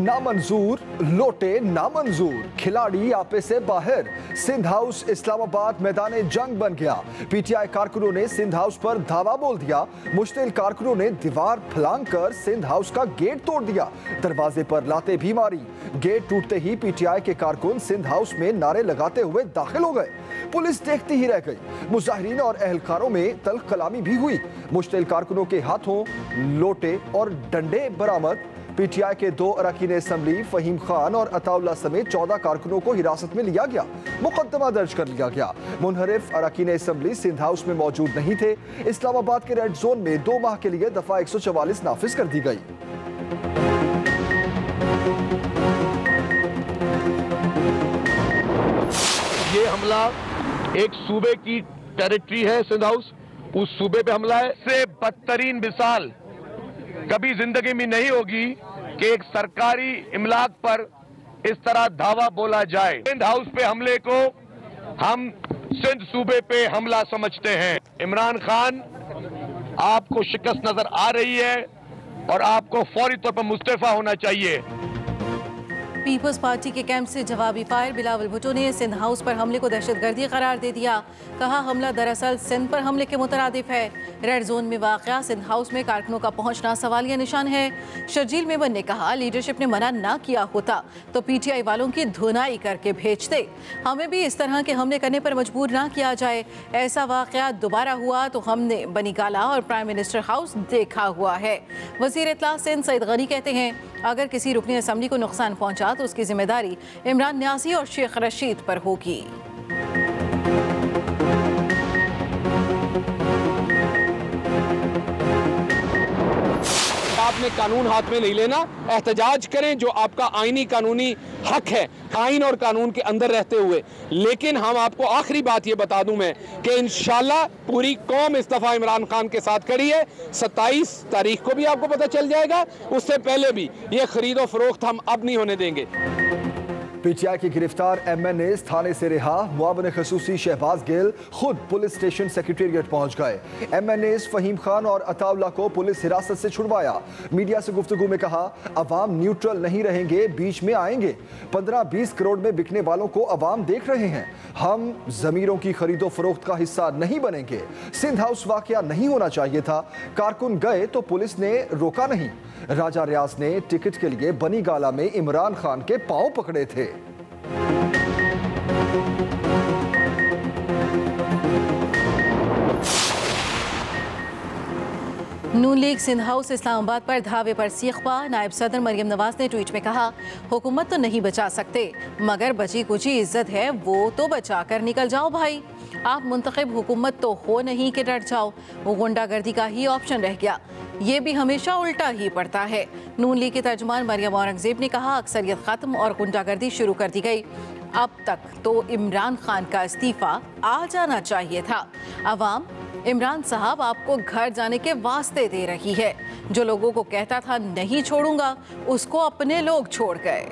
नामंजूर, लोटे नामंजूर, खिलाड़ी आपे से बाहर। सिंध हाउस इस्लामाबाद मैदान जंग बन गया। पीटीआई कारकुनों ने सिंध हाउस पर धावा बोल दिया। मुश्तिल कारकुनों ने दीवार फलांग कर सिंध हाउस का गेट तोड़ दिया। दरवाजे पर लाते भी मारी। गेट टूटते ही पीटीआई के कारकुन सिंध हाउस में नारे लगाते हुए दाखिल हो गए। पुलिस देखती ही रह गई। मुजाहिरीन और अहलकारों में तल्ख कलामी भी हुई। मुश्तिल कारकुनों के हाथों लोटे और डंडे बरामद। पीटीआई के 2 अरकान असम्बली फहीम खान और अताउल्लाह समेत 14 कारकुनों को हिरासत में लिया गया। मुकदमा दर्ज कर लिया गया। मुनहरिफ अरकान असम्बली सिंध हाउस में मौजूद नहीं थे। इस्लामाबाद के रेड जोन में 2 माह के लिए दफा 144 नाफिज कर दी गई। ये हमला एक सूबे की टेरिटरी है सिंध हाउस, उस सूबे पे हमला है। इससे बदतरीन मिसाल कभी जिंदगी में नहीं होगी कि एक सरकारी इमलाक पर इस तरह धावा बोला जाए। सिंध हाउस पे हमले को हम सिंध सूबे पे हमला समझते हैं। इमरान खान, आपको शिकस्त नजर आ रही है और आपको फौरी तौर पर मुस्तफा होना चाहिए। पीपल्स पार्टी के कैंप से जवाबी फायर। बिलावल भुट्टो ने सिंध हाउस पर हमले को दहशतगर्दी करार दे दिया। कहा हमला दरअसल सिंध पर हमले के मुतरादिफ है। रेड जोन में वाक़या सिंध हाउस में कारकुनों का पहुंचना सवालिया निशान है। शर्जील मेमन ने कहा लीडरशिप ने मना ना किया होता तो पीटीआई वालों की धुनाई करके भेजते। हमें भी इस तरह के हमले करने पर मजबूर ना किया जाए। ऐसा वाक़या दोबारा हुआ तो हमने बनी गाला और प्राइम मिनिस्टर हाउस देखा हुआ है। वज़ीर इत्तला सिंध सईद गनी कहते हैं अगर किसी रुकनी असम्बली को नुकसान पहुंचा तो उसकी जिम्मेदारी इमरान न्यासी और शेख रशीद पर होगी। आपने कानून हाथ में नहीं लेना, एहतजाज करें जो आपका आईनी कानूनी हक है, आइन और कानून के अंदर रहते हुए। लेकिन हम आपको आखिरी बात ये बता दूं मैं कि इंशाल्लाह पूरी कौम इस दफ़ा इमरान खान के साथ खड़ी है। 27 तारीख को भी आपको पता चल जाएगा, उससे पहले भी ये खरीदो फरोख्त हम अब नहीं होने देंगे। पीटीआई के गिरफ्तार MNA थाने से रिहा। मुआविन खसूसी शहबाज गिल खुद पुलिस स्टेशन सेक्रेटेरिएट पहुंच गए। MNAs फहीम खान और अताउल्लाह को पुलिस हिरासत से छुड़वाया। मीडिया से गुफ्तगू में कहा अवाम न्यूट्रल नहीं रहेंगे, बीच में आएंगे। 15-20 करोड़ में बिकने वालों को अवाम देख रहे हैं। हम जमीरों की खरीदो फरोख्त का हिस्सा नहीं बनेंगे। सिंध हाउस वाकया नहीं होना चाहिए था। कारकुन गए तो पुलिस ने रोका नहीं। राजा रियाज ने टिकट के लिए बनी गाला में इमरान खान के पांव पकड़े थे। नून लीग सिंध हाउस इस्लामाबाद पर धावे पर सीखवा। नायब सदर मरियम नवाज ने ट्वीट में कहा हुकूमत तो नहीं बचा सकते मगर बची कुची इज्जत है वो तो बचा कर निकल जाओ भाई। आप मुंतखब हुकूमत तो हो नहीं कि डर जाओ, वो गुंडागर्दी का ही ऑप्शन रह गया। ये भी हमेशा उल्टा ही पड़ता है। नून लीग के तर्जुमान मरियम औरंगजेब ने कहा अक्सरियत खत्म और गुंडागर्दी शुरू कर दी गई। अब तक तो इमरान खान का इस्तीफा आ जाना चाहिए था। अवाम इमरान साहब आपको घर जाने के वास्ते दे रही है। जो लोगों को कहता था नहीं छोड़ूंगा उसको अपने लोग छोड़ गए।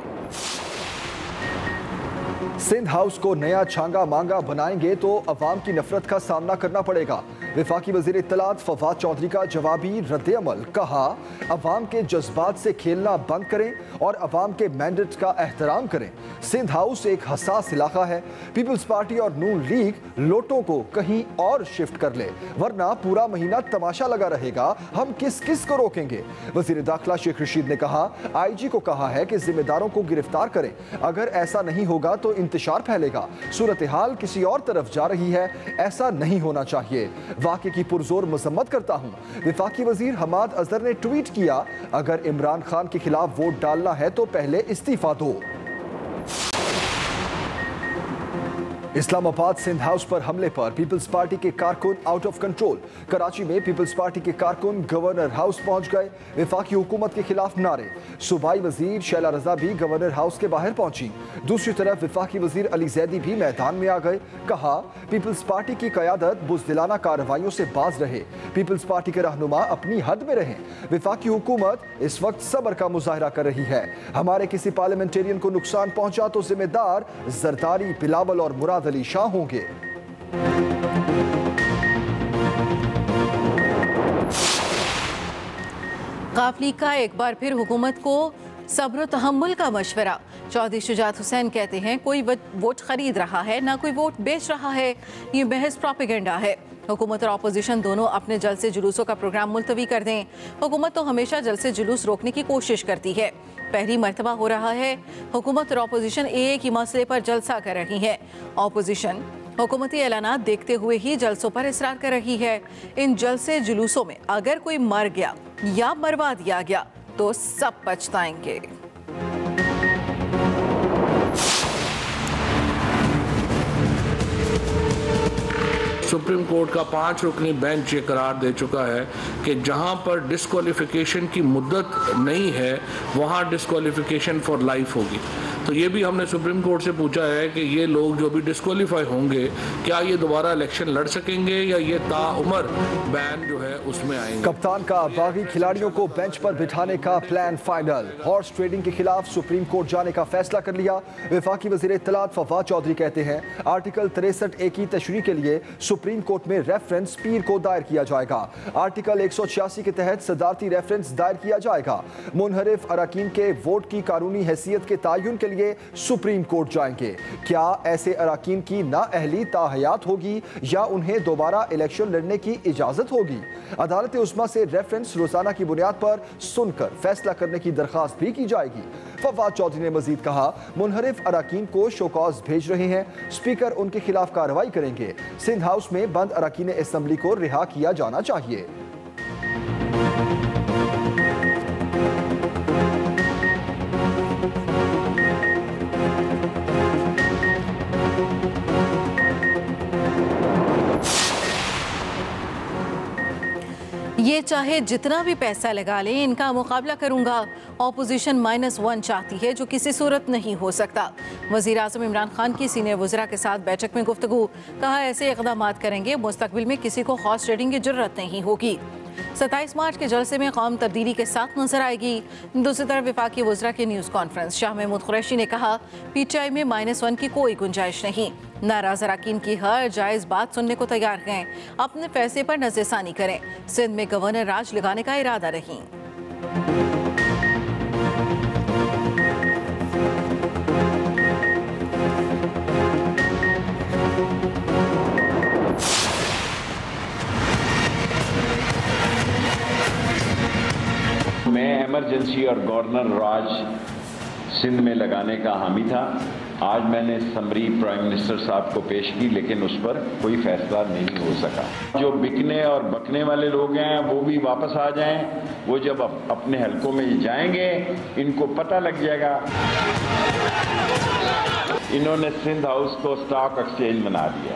सिंध हाउस को नया छांगा मांगा बनाएंगे तो अवाम की नफरत का सामना करना पड़ेगा। वफाकी वजीर इत्तलात फवाद चौधरी का जवाबी रद्द-ए-अमल। कहा अवाम के जज्बात से खेलना बंद करें और अवाम के मैंडेट का एहतराम करें। सिंध हाउस एक हसास इलाका है। पीपल्स पार्टी और नून लीग लोटों को कहीं और शिफ्ट कर ले वरना पूरा महीना तमाशा लगा रहेगा। हम किस किस को रोकेंगे। वजीर दाखिला शेख रशीद ने कहा IG को कहा है कि जिम्मेदारों को गिरफ्तार करें। अगर ऐसा नहीं होगा तो इंतशार फैलेगा। सूरत हाल किसी और तरफ जा रही है, ऐसा नहीं होना चाहिए। वाक़े की पुरजोर मजम्मत करता हूँ। वफाकी वजीर हमाद अजहर ने ट्वीट किया अगर इमरान खान के खिलाफ वोट डालना है तो पहले इस्तीफा दो। इस्लामाबाद सिंध हाउस पर हमले पर पीपल्स पार्टी के कारकुन आउट ऑफ कंट्रोल। कराची में पीपल्स पार्टी के कारकुन गवर्नर हाउस पहुंच गए। वफाकी हुकूमत के खिलाफ नारे। सूबाई वजीर शैला रजा भी गवर्नर हाउस के बाहर पहुंची। दूसरी तरफ वफाकी वजीर अली जैदी भी मैदान में आ गए। कहा पीपल्स पार्टी की कयादत बुज़दिलाना कार्रवाइयों से बाज रहे। पीपल्स पार्टी के रहनुमा अपनी हद में रहें। वफाकी हुकूमत इस वक्त सब्र का मुजाहरा कर रही है। हमारे किसी पार्लियामेंटेरियन को नुकसान पहुंचा तो जिम्मेदार जरदारी, बिलावल और मुराद अली शाह होंगे। काफ लीग का एक बार फिर हुकूमत को सब्र तहम्मुल का मशवरा। चौधरी शुजात हुसैन कहते हैं कोई वोट खरीद रहा है ना कोई वोट बेच रहा है, ये महज प्रोपेगेंडा है। हुकूमत और अपोजिशन दोनों अपने जलसे जुलूसों का प्रोग्राम मुलतवी कर दें। हुकूमत तो हमेशा जलसे जुलूस रोकने की कोशिश करती है, पहली मर्तबा हो रहा है। हुकूमत और अपोजिशन एक ही मसले पर जलसा कर रही है। अपोजिशन हुकूमती ऐलानात देखते हुए ही जलसों पर इसरार कर रही है। इन जलसे जुलूसों में अगर कोई मर गया या मरवा दिया गया तो सब पछताएंगे। सुप्रीम कोर्ट का 5 रुकनी बेंच ये करार दे चुका है कि जहां पर डिस्क्वालिफिकेशन की मुद्दत नहीं है वहां डिस्क्वालिफिकेशन फॉर लाइफ होगी। तो ये भी हमने सुप्रीम कोर्ट से पूछा है कि ये लोग जो भी डिस्क्वालीफाई होंगे क्या ये दोबारा इलेक्शन लड़ सकेंगे या ये ताउम्र बैन जो है उसमें आएंगे। कप्तान का बागी खिलाड़ियों को बेंच पर बिठाने का प्लान फाइनल। हॉर्स ट्रेडिंग के खिलाफ सुप्रीम कोर्ट जाने का फैसला कर लिया। वफाकी वजीर इत्तलात फवाद चौधरी कहते हैं आर्टिकल 63A की तशरीह के लिए सुप्रीम कोर्ट में रेफरेंस पीर को दायर किया जाएगा। आर्टिकल 186 के तहत सदारती रेफरेंस दायर किया जाएगा। मुनहरिफ अरकान के वोट की कानूनी हैसियत के तयन के लिए सुप्रीम कोर्ट जाएंगे। क्या ऐसे अरकान की नाअहली ताहयात होगी या उन्हें दोबारा इलेक्शन लड़ने की इजाजत होगी? अदालत उस्मा से रेफरेंस रोजाना की बुनियाद पर सुनकर फैसला करने की दरखास्त भी की जाएगी। फवाद चौधरी ने मजीद कहा मुनहरिफ अरकान को शोकॉज भेज रहे हैं, स्पीकर उनके खिलाफ कार्रवाई करेंगे। सिंध हाउस में बंद अरकान असेंबली को रिहा किया जाना चाहिए। ये चाहे जितना भी पैसा लगा लें इनका मुकाबला करूंगा। ऑपोजिशन -1 चाहती है जो किसी सूरत नहीं हो सकता। वज़ीर आज़म इमरान खान की सीनियर वज़रा के साथ बैठक में गुफ्तगू। कहा ऐसे इक़दाम करेंगे मुस्तक़बिल में किसी को हॉर्स ट्रेडिंग की ज़रूरत नहीं होगी। 27 मार्च के जलसे में कौम तब्दीली के साथ नजर आएगी। दूसरी तरफ वफाकी वज़रा की न्यूज़ कॉन्फ्रेंस। शाह महमूद कुरैशी ने कहा PTI में -1 की कोई गुंजाइश नहीं। नाराज अरकान की हर जायज़ बात सुनने को तैयार हैं, अपने फैसले पर नज़रसानी करें। सिंध में गवर्नर राज लगाने का इरादा नहीं। मैं इमरजेंसी और गवर्नर राज सिंध में लगाने का हामी था। आज मैंने समरी प्राइम मिनिस्टर साहब को पेश की, लेकिन उस पर कोई फैसला नहीं हो सका। जो बिकने और बकने वाले लोग हैं वो भी वापस आ जाएं। वो जब अपने हलकों में जाएंगे इनको पता लग जाएगा। इन्होंने सिंध हाउस को स्टॉक एक्सचेंज बना दिया।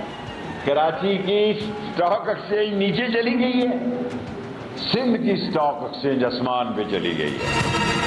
कराची की स्टॉक एक्सचेंज नीचे चली गई है, सिंध की स्टॉक एक्सचेंज आसमान पे चली गई है।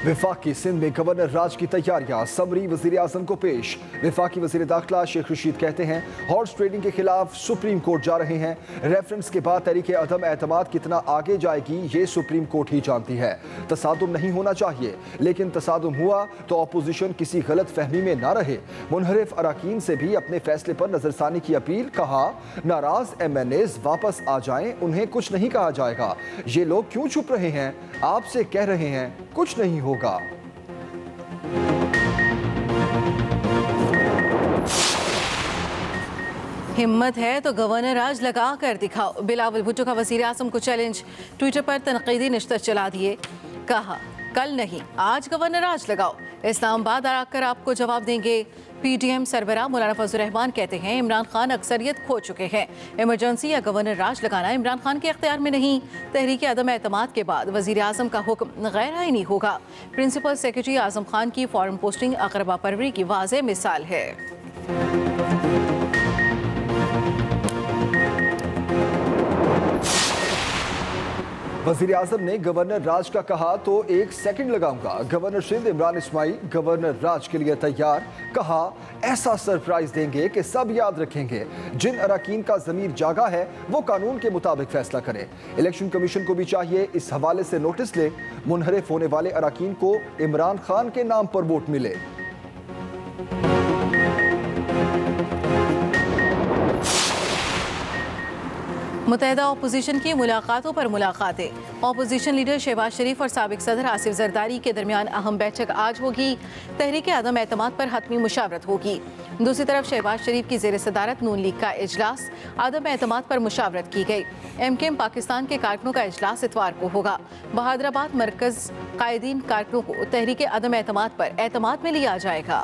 वफाकी सिंध में गवर्नर राज की तैयारियां, समरी वजीर आजम को पेश। वफाकी वजीर दाखिला शेख रशीद कहते हैं हॉर्स ट्रेडिंग के खिलाफ सुप्रीम कोर्ट जा रहे हैं। रेफरेंस के बाद तहरीक अदम एतमाद कितना आगे जाएगी ये सुप्रीम कोर्ट ही जानती है। तसादुम नहीं होना चाहिए, लेकिन तसादुम हुआ तो अपोजिशन किसी गलत फहमी में ना रहे। मुनहरिफ अरकान से भी अपने फैसले पर नजरसानी की अपील। कहा नाराज MNAs वापस आ जाएं, उन्हें कुछ नहीं कहा जाएगा। ये लोग क्यों चुप रहे हैं? आपसे कह रहे हैं कुछ नहीं होगा। हिम्मत है तो गवर्नर राज लगा कर दिखाओ। बिलावल भुट्टो का वज़ीर आज़म को चैलेंज। ट्विटर पर तनकीदी निश्तर चला दिए। कहा कल नहीं आज गवर्नर राज लगाओ, इस्लामाबाद आकर आपको जवाब देंगे। PDM सरबराह मौलाना फजल रहमान कहते हैं इमरान खान अक्सरियत खो चुके हैं। इमरजेंसी या गवर्नर राज लगाना इमरान खान के इख्तियार में नहीं। तहरीक अदम एतमाद के बाद वज़ीर आज़म का हुक्म गैर आईनी होगा। प्रिंसिपल सेक्रेटरी आज़म खान की फॉरेन पोस्टिंग अकरबा परवरी की वाज़ेह मिसाल है। वज़ीर आज़म ने गवर्नर राज का कहा तो 1 सेकंड लगाऊंगा। गवर्नर सिंध इमरान इस्माइल गवर्नर राज के लिए तैयार। कहा ऐसा सरप्राइज देंगे कि सब याद रखेंगे। जिन अरकान का ज़मीर जागा है वो कानून के मुताबिक फैसला करें। इलेक्शन कमीशन को भी चाहिए इस हवाले से नोटिस ले। मुनहरिफ होने वाले अरकान को इमरान खान के नाम पर वोट मिले। मुत्तहिदा अपोजिशन की मुलाकातों पर मुलाकातें। अपोजिशन लीडर शहबाज शरीफ और साबिक सदर आसिफ जरदारी के दरमियान अहम बैठक आज होगी। तहरीक अदम एतमाद पर हतमी मुशावरत होगी। दूसरी तरफ शहबाज शरीफ की ज़ेर सदारत नून लीग का इजलास, अदम एतमाद पर मुशावरत की गई। MKM पाकिस्तान के कारकुनों का इजलास इतवार को होगा। बहादुराबाद मरकज कायदीन कारकुनों को तहरीक अदम एतमाद पर एतमाद में लिया जाएगा।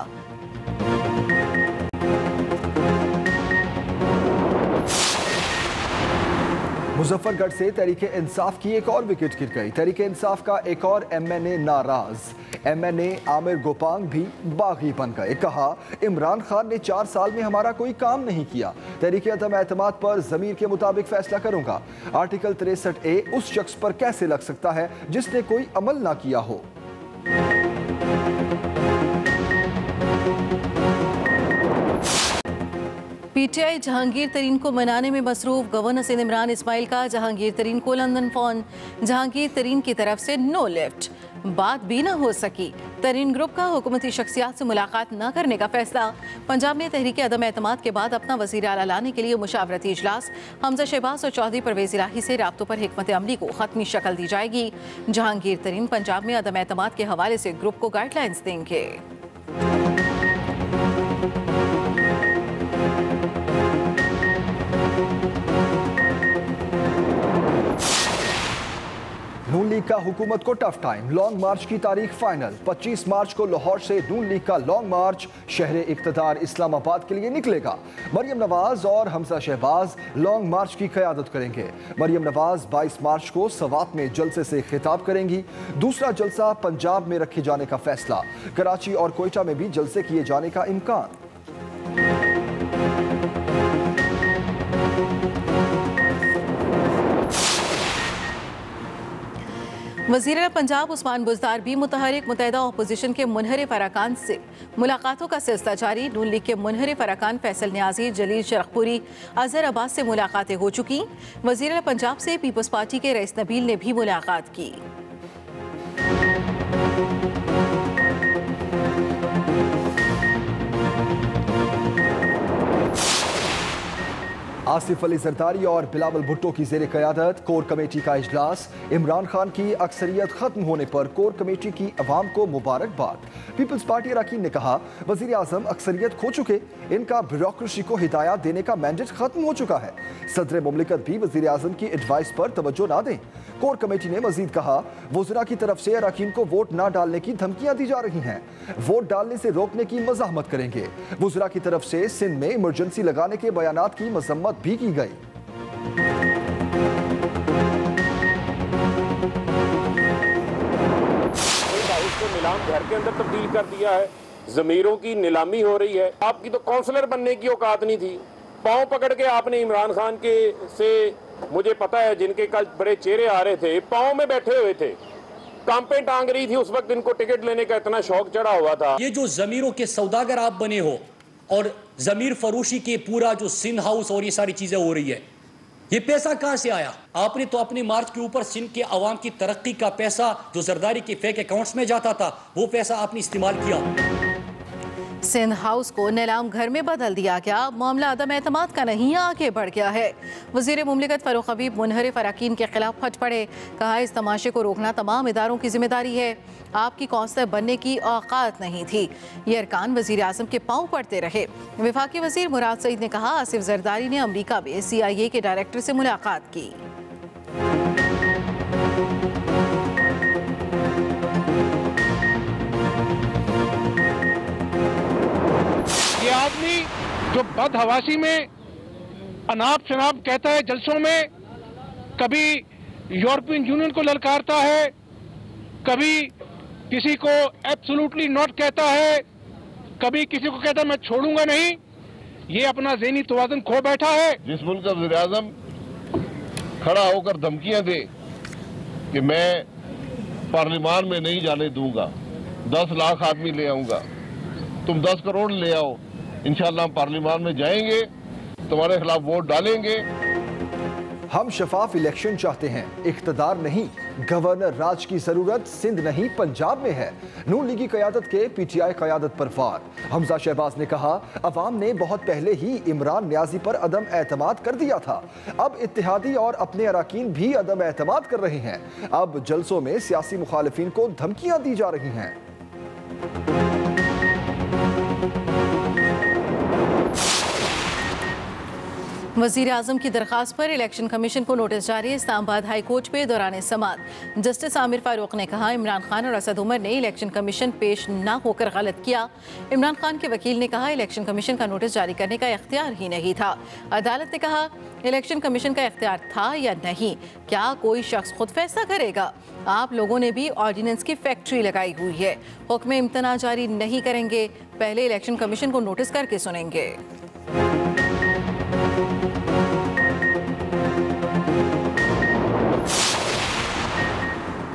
मुजफ्फरगढ़ से तहरीक इंसाफ की एक और विकेट गिर गई। तहरीक इंसाफ का एक और MNA नाराज। MNA आमिर गोपांग भी बागी बन गए। कहा, इमरान खान ने 4 साल में हमारा कोई काम नहीं किया। तहरीक अदम एतमाद पर ज़मीर के मुताबिक फैसला करूंगा। आर्टिकल 63A उस शख्स पर कैसे लग सकता है जिसने कोई अमल ना किया हो। PTI जहांगीर तरीन को मनाने में मसरूफ। गवर्नर सिंध इमरान इस्माइल का जहांगीर तरीन को लंदन फोन। जहांगीर तरीन की तरफ से नो लिफ्ट, बात भी न हो सकी। तरीन ग्रुप का हुकूमती शख्सियात से मुलाकात न करने का फैसला। पंजाब में तहरीक अदम एतमाद के बाद अपना वज़ीर आला लाने के लिए मुशावरती इजलास। हमजा शहबाज और चौधरी परवेज इलाही से राब्तों पर हिकमत अमली को खत्मी शक्ल दी जाएगी। जहांगीर तरीन पंजाब में अदम एतमाद के हवाले से ग्रुप को गाइडलाइंस देंगे। नून लीग का हुकूमत को टफ टाइम। लॉन्ग मार्च की तारीख फाइनल। 25 मार्च को लाहौर से नून लीग का लॉन्ग मार्च शहर इक्तदार इस्लामाबाद के लिए निकलेगा। मरियम नवाज और हमजा शहबाज लॉन्ग मार्च की क़यादत करेंगे। मरियम नवाज 22 मार्च को सवात में जलसे से खिताब करेंगी। दूसरा जलसा पंजाब में रखे जाने का फैसला। कराची और कोयटा में भी जलसे किए जाने का इम्कान। वज़ीर पंजाब उस्मान बुज़दार भी मुतहरिक। मुत्तहिदा अपोजिशन के मुनहरिफ अरकान से मुलाकातों का सिलसिला जारी। नून लीग के मुनहरिफ अरकान फैसल न्याजी, जलील शरखपुरी, अजहर अब्बास से मुलाकातें हो चुकी। वज़ीर पंजाब से पीपल्स पार्टी के रईस नबील ने भी मुलाकात की। आसिफ अली जरदारी और बिलावल भुट्टो की ज़ेर क़यादत कोर कमेटी का इजलास। इमरान खान की अक्सरियत खत्म होने पर कोर कमेटी की अवाम को मुबारकबाद। पीपल्स पार्टी अरकान ने कहा, वज़ीर आज़म अक्सरियत खो चुके, इनका ब्यूरोक्रेसी को हिदायत देने का मैंडेट खत्म हो चुका है। सदर मुमलिकत भी वज़ीर आज़म की एडवाइस पर तवज्जो ना दें। कोर कमेटी ने मजीद कहा, वज़रा की तरफ से अरकान को वोट ना डालने की धमकियां दी जा रही हैं। वोट डालने से रोकने की मज़ाहमत करेंगे। वज़रा की तरफ से सिंध में इमरजेंसी लगाने के बयानात की मजम्मत भी की गई। नीलाम घर के अंदर तब्दील कर दिया है। जमीरों की नीलामी हो रही है। आपकी तो काउंसलर बनने की औकात नहीं थी। पांव पकड़ के आपने इमरान खान के से, मुझे पता है जिनके कल बड़े चेहरे आ रहे थे, पांव में बैठे हुए थे, कांपे टांग रही थी। उस वक्त इनको टिकट लेने का इतना शौक चढ़ा हुआ था। ये जो जमीरों के सौदागर आप बने हो और जमीर फरोशी के पूरा जो सिंध हाउस और ये सारी चीजें हो रही है, ये पैसा कहां से आया? आपने तो अपने मार्च के ऊपर सिंध के अवाम की तरक्की का पैसा जो जरदारी के फेक अकाउंट्स में जाता था, वो पैसा आपने इस्तेमाल किया। सिंध हाउस को नीलाम घर में बदल दिया गया। मामला अदम एतमाद का नहीं, आगे बढ़ गया है। वज़ीर मुमलिकत फ़ारूक हबीब मुनहरिफ अरकान के खिलाफ फट पड़े। कहा, इस तमाशे को रोकना तमाम इदारों की जिम्मेदारी है। आपकी काउंसलर बनने की औकात नहीं थी। ये अरकान वज़ीर आज़म के पांव पड़ते रहे। वफाकी वज़ीर मुराद सईद ने कहा, आसिफ जरदारी ने अमरीका में CIA के डायरेक्टर से मुलाकात की। ये आदमी जो बदहवासी में अनाप शनाप कहता है, जलसों में कभी यूरोपियन यूनियन को ललकारता है, कभी किसी को एब्सोल्युटली नॉट कहता है, कभी किसी को कहता है मैं छोड़ूंगा नहीं। ये अपना ज़हनी तवाज़ुन खो बैठा है। जिस मुल्क का वज़ीर आज़म खड़ा होकर धमकियां दे कि मैं पार्लिमान में नहीं जाने दूंगा, 10 लाख आदमी ले आऊंगा, तुम 10 करोड़ ले आओ, इंशाअल्लाह हम पार्लिमान में जाएंगे, तुम्हारे खिलाफ वोट डालेंगे। हम शफाफ इलेक्शन चाहते हैं, इख्तदार नहीं। गवर्नर राज की जरूरत सिंध नहीं पंजाब में है। नून लीगी क़यादत के पीटीआई क़यादत पर वार। हमजा शहबाज ने कहा, अवाम ने बहुत पहले ही इमरान न्याजी पर अदम एतमाद कर दिया था। अब इत्तेहादी और अपने अराकीन भी अदम एतमाद कर रहे हैं। अब जलसों में सियासी मुखालिफिन को धमकियां दी जा रही हैं। वज़ीर आज़म की दरख्वास्त पर इलेक्शन कमीशन को नोटिस जारी। इस्लामाबाद हाई कोर्ट पे दौरान समाअत जस्टिस आमिर फारूक ने कहा, इमरान खान और असद उमर ने इलेक्शन कमीशन पेश ना होकर गलत किया। इमरान खान के वकील ने कहा, इलेक्शन कमीशन का नोटिस जारी करने का इख्तियार ही नहीं था। अदालत ने कहा, इलेक्शन कमीशन का इख्तियार था या नहीं, क्या कोई शख्स खुद फैसला करेगा? आप लोगों ने भी ऑर्डिनेंस की फैक्ट्री लगाई हुई है। हुक्म इम्तना जारी नहीं करेंगे, पहले इलेक्शन कमीशन को नोटिस करके सुनेंगे।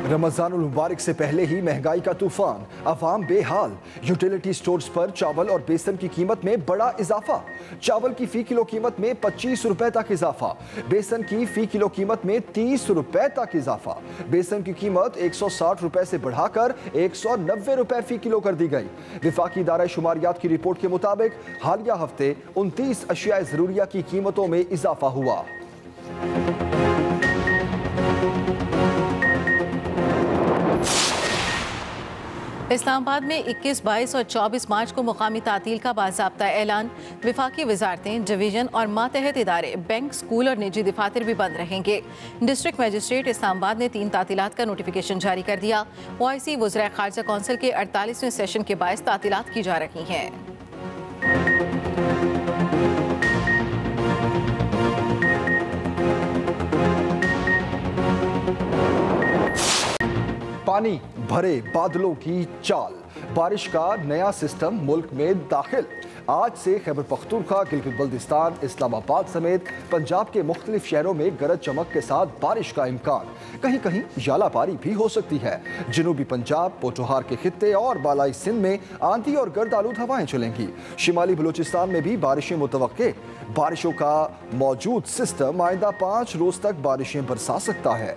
रमजानुल मुबारक से पहले ही महंगाई का तूफान, अवाम बेहाल। यूटिलिटी स्टोर्स पर चावल और बेसन की कीमत में बड़ा इजाफा। चावल की फी किलो कीमत में 25 रुपए तक इजाफा। बेसन की फी किलो कीमत में 30 रुपए तक इजाफा। बेसन की कीमत 160 रुपए से बढ़ाकर 190 रुपए फी किलो कर दी गई। विफाकी इदारा शुमारियात की रिपोर्ट के मुताबिक हालिया हफ्ते 29 अशिया जरूरिया की कीमतों में इजाफा हुआ। इस्लामाबाद में 21, 22 और 24 मार्च को मुकामी तातील का बाज़ाब्ता ऐलान। विफाकी वजारतें, डिवीजन और मातहत इदारे, बैंक, स्कूल और निजी दफातर भी बंद रहेंगे। डिस्ट्रिक्ट मजिस्ट्रेट इस्लामाबाद ने 3 तातीलात का नोटिफिकेशन जारी कर दिया। ओआईसी वज़राए ख़ारजा कौंसिल के 48वें सेशन के बायस तातीलात की जा रही हैं। पानी भरे बादलों की चाल, बारिश का नया सिस्टम मुल्क में दाखिल। आज से खैबर पख्तूनख्वा, गिलगित बल्तिस्तान, इस्लामाबाद समेत पंजाब के मुख्तलिफ शहरों में गरज चमक के साथ बारिश का इम्कान। कहीं कहीं यालाबारी भी हो सकती है। जनूबी पंजाब, पोठोहार के खित्ते और बालाई सिंध में आंधी और गर्द आलूद हवाएं चलेंगी। शिमाली बलूचिस्तान में भी बारिशें मुतवक्के। बारिशों का मौजूद सिस्टम आइंदा 5 रोज तक बारिशें बरसा सकता है।